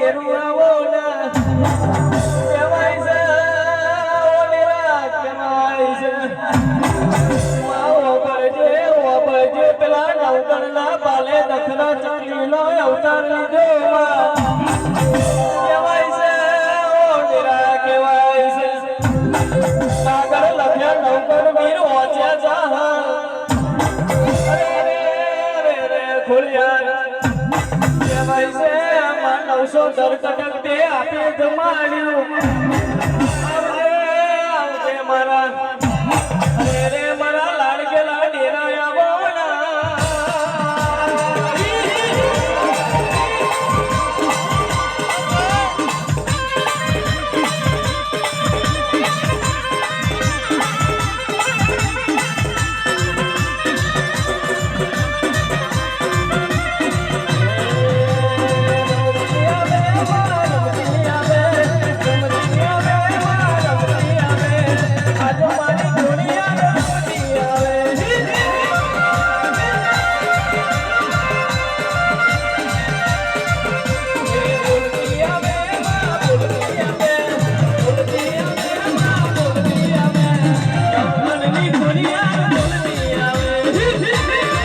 ઘેરું આવો ના કહેવાય છે ઓનેરા કહેવાય છે માવો કરજે પેલા નવગણના પાલે દખના ચાંદીનો અવતાર લીધો કહેવાય છે ઓનેરા કહેવાય છે સાગર લખ્યા નવગણ વીર ઓચ્યા જા ખોલિયા કહેવાય છે આમાં 900 દરકટક તે આપે જમાડ્યું આવજે મારા